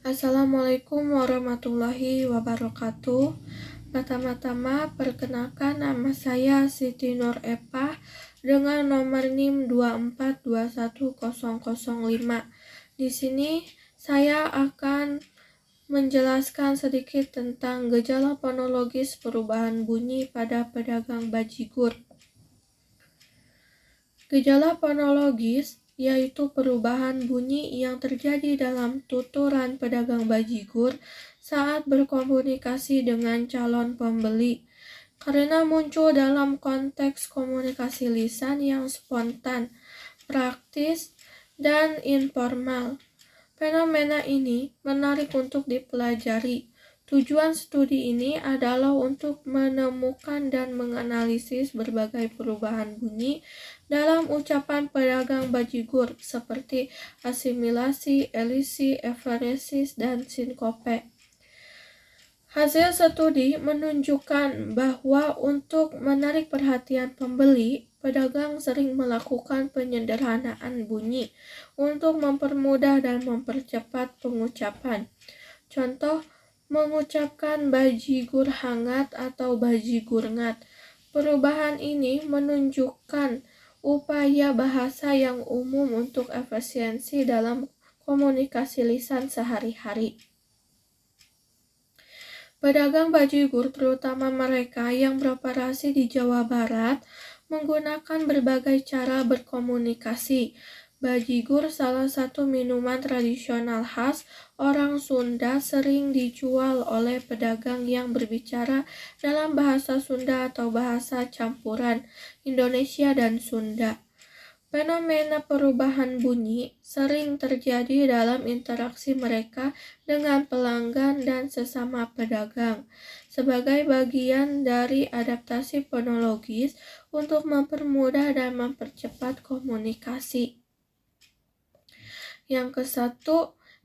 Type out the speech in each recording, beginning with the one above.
Assalamualaikum warahmatullahi wabarakatuh. Pertama-tama, perkenalkan nama saya Siti Nur Epah dengan nomor NIM 2421005. Di sini saya akan menjelaskan sedikit tentang gejala fonologis perubahan bunyi pada pedagang bajigur. Gejala fonologis yaitu perubahan bunyi yang terjadi dalam tuturan pedagang bajigur saat berkomunikasi dengan calon pembeli, karena muncul dalam konteks komunikasi lisan yang spontan, praktis, dan informal. Fenomena ini menarik untuk dipelajari. Tujuan studi ini adalah untuk menemukan dan menganalisis berbagai perubahan bunyi dalam ucapan pedagang bajigur seperti asimilasi, elisi, eferesis, dan sinkope. Hasil studi menunjukkan bahwa untuk menarik perhatian pembeli, pedagang sering melakukan penyederhanaan bunyi untuk mempermudah dan mempercepat pengucapan. Contoh, mengucapkan bajigur hangat atau bajigur ngat. Perubahan ini menunjukkan upaya bahasa yang umum untuk efisiensi dalam komunikasi lisan sehari-hari. Pedagang bajigur, terutama mereka yang beroperasi di Jawa Barat, menggunakan berbagai cara berkomunikasi. Bajigur salah satu minuman tradisional khas orang Sunda, sering dijual oleh pedagang yang berbicara dalam bahasa Sunda atau bahasa campuran Indonesia dan Sunda. Fenomena perubahan bunyi sering terjadi dalam interaksi mereka dengan pelanggan dan sesama pedagang, sebagai bagian dari adaptasi fonologis untuk mempermudah dan mempercepat komunikasi. Yang ke-1,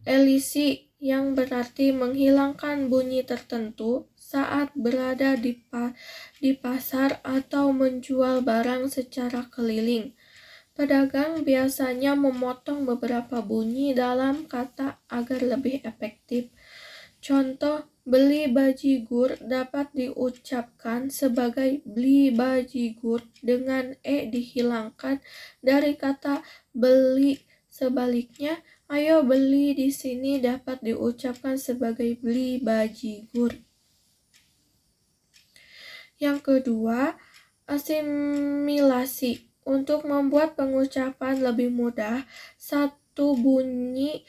elisi, yang berarti menghilangkan bunyi tertentu saat berada di pasar atau menjual barang secara keliling. Pedagang biasanya memotong beberapa bunyi dalam kata agar lebih efektif. Contoh, beli bajigur dapat diucapkan sebagai beli bajigur dengan dihilangkan dari kata beli. Sebaliknya, ayo beli di sini dapat diucapkan sebagai beli bajigur. Yang kedua, asimilasi. Untuk membuat pengucapan lebih mudah, satu bunyi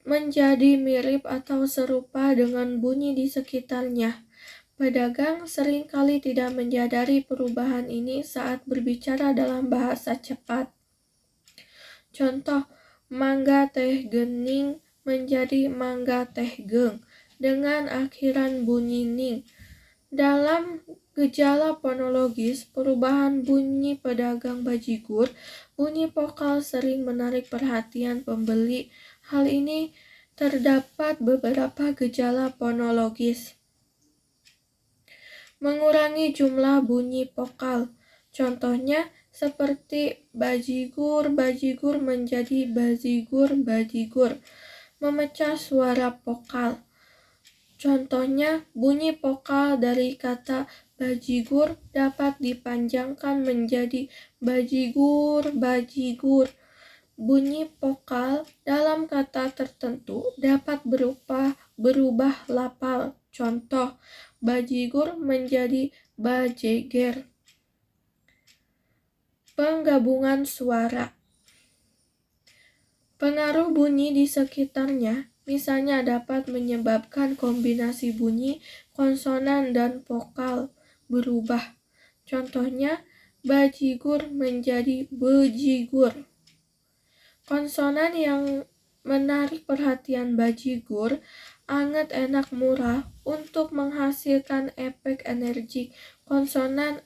menjadi mirip atau serupa dengan bunyi di sekitarnya. Pedagang seringkali tidak menyadari perubahan ini saat berbicara dalam bahasa cepat. Contoh, mangga teh gening menjadi mangga teh geng dengan akhiran bunyi ning. Dalam gejala fonologis perubahan bunyi pedagang bajigur, bunyi vokal sering menarik perhatian pembeli. Hal ini terdapat beberapa gejala fonologis. Mengurangi jumlah bunyi vokal. Contohnya seperti bajigur, bajigur menjadi bazigur, bajigur. Memecah suara vokal. Contohnya, bunyi vokal dari kata bajigur dapat dipanjangkan menjadi bajigur, bajigur. Bunyi vokal dalam kata tertentu dapat berubah lapal. Contoh, bajigur menjadi bajeger. Penggabungan suara. Pengaruh bunyi di sekitarnya misalnya dapat menyebabkan kombinasi bunyi konsonan dan vokal berubah. Contohnya, bajigur menjadi bejigur. Konsonan yang menarik perhatian bajigur, anget, enak, murah, untuk menghasilkan efek energik. Konsonan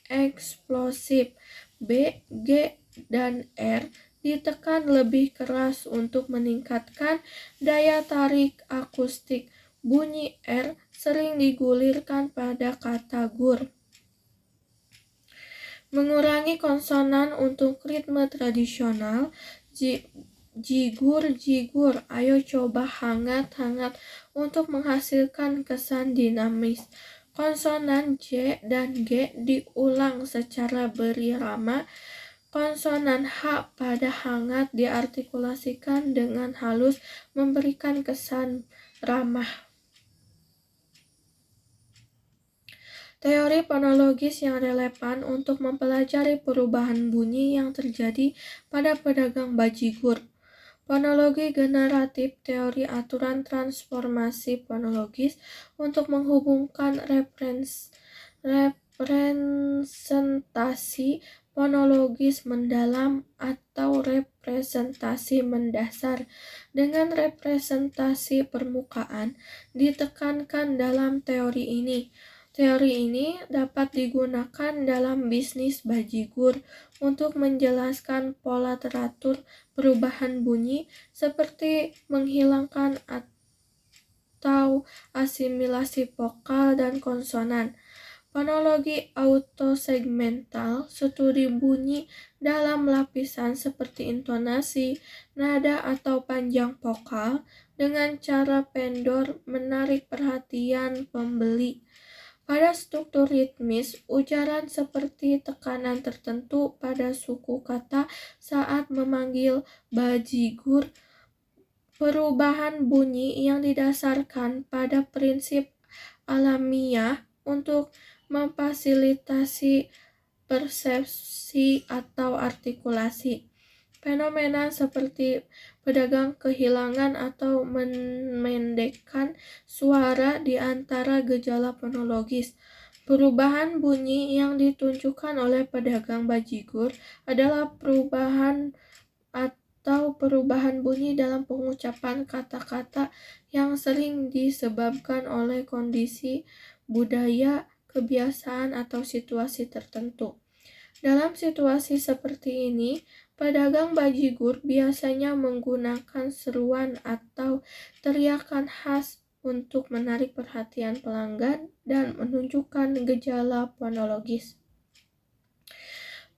eksplosif B, G, dan R ditekan lebih keras untuk meningkatkan daya tarik akustik. Bunyi R sering digulirkan pada kata gur. Mengurangi konsonan untuk ritme tradisional, jigur, ayo coba hangat-hangat untuk menghasilkan kesan dinamis. Konsonan J dan G diulang secara berirama. Konsonan H pada hangat diartikulasikan dengan halus memberikan kesan ramah. Teori fonologis yang relevan untuk mempelajari perubahan bunyi yang terjadi pada pedagang bajigur. Fonologi generatif, teori aturan transformasi fonologis untuk menghubungkan representasi fonologis mendalam atau representasi mendasar dengan representasi permukaan ditekankan dalam teori ini. Teori ini dapat digunakan dalam bisnis bajigur untuk menjelaskan pola teratur perubahan bunyi seperti menghilangkan atau asimilasi vokal dan konsonan. Fonologi autosegmental, studi bunyi dalam lapisan seperti intonasi, nada atau panjang vokal dengan cara pendor menarik perhatian pembeli. Pada struktur ritmis, ujaran seperti tekanan tertentu pada suku kata saat memanggil bajigur, perubahan bunyi yang didasarkan pada prinsip alamiah untuk memfasilitasi persepsi atau artikulasi. Fenomena seperti pedagang kehilangan atau memendekkan suara di antara gejala fonologis. Perubahan bunyi yang ditunjukkan oleh pedagang bajigur adalah perubahan bunyi dalam pengucapan kata-kata yang sering disebabkan oleh kondisi budaya, kebiasaan, atau situasi tertentu. Dalam situasi seperti ini, pedagang bajigur biasanya menggunakan seruan atau teriakan khas untuk menarik perhatian pelanggan dan menunjukkan gejala fonologis.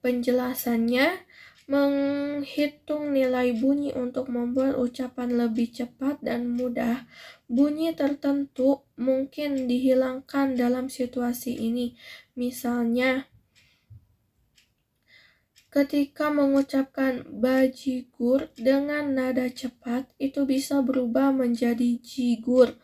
Penjelasannya, menghitung nilai bunyi untuk membuat ucapan lebih cepat dan mudah. Bunyi tertentu mungkin dihilangkan dalam situasi ini. Misalnya, ketika mengucapkan bajigur dengan nada cepat, itu bisa berubah menjadi jigur.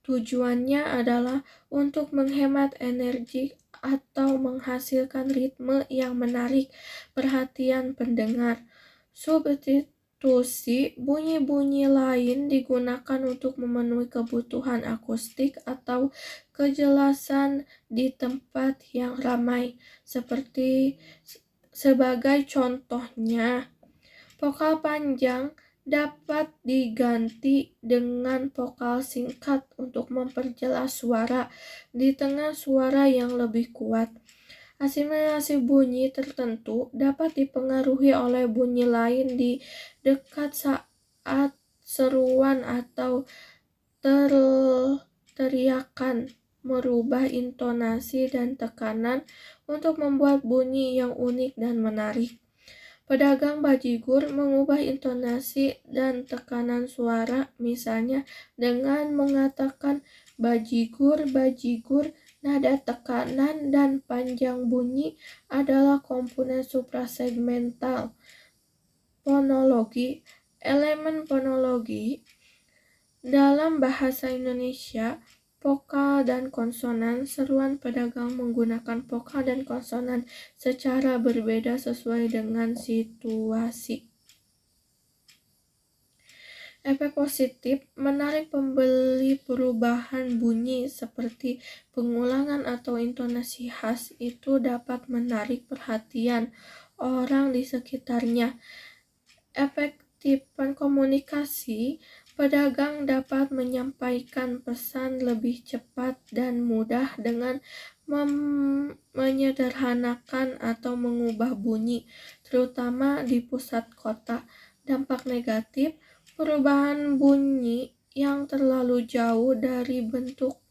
Tujuannya adalah untuk menghemat energi atau menghasilkan ritme yang menarik perhatian pendengar. Substitusi bunyi-bunyi lain digunakan untuk memenuhi kebutuhan akustik atau kejelasan di tempat yang ramai, sebagai contohnya, vokal panjang dapat diganti dengan vokal singkat untuk memperjelas suara di tengah suara yang lebih kuat. Asimilasi bunyi tertentu dapat dipengaruhi oleh bunyi lain di dekat saat seruan atau teriakan, merubah intonasi dan tekanan untuk membuat bunyi yang unik dan menarik. Pedagang bajigur mengubah intonasi dan tekanan suara, misalnya dengan mengatakan bajigur, nada tekanan dan panjang bunyi adalah komponen suprasegmental fonologi. Elemen fonologi dalam bahasa Indonesia, vokal dan konsonan. Seruan pedagang menggunakan vokal dan konsonan secara berbeda sesuai dengan situasi. Efek positif menarik pembeli. Perubahan bunyi seperti pengulangan atau intonasi khas itu dapat menarik perhatian orang di sekitarnya. Efektifan komunikasi, pedagang dapat menyampaikan pesan lebih cepat dan mudah dengan menyederhanakan atau mengubah bunyi, terutama di pusat kota. Dampak negatif, perubahan bunyi yang terlalu jauh dari bentuk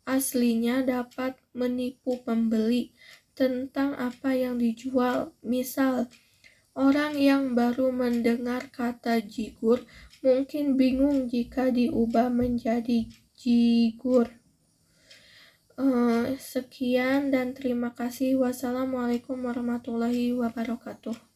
aslinya dapat menipu pembeli tentang apa yang dijual. Misal, Orang yang baru mendengar kata jigur mungkin bingung jika diubah menjadi jigur. Sekian dan terima kasih. Wassalamualaikum warahmatullahi wabarakatuh.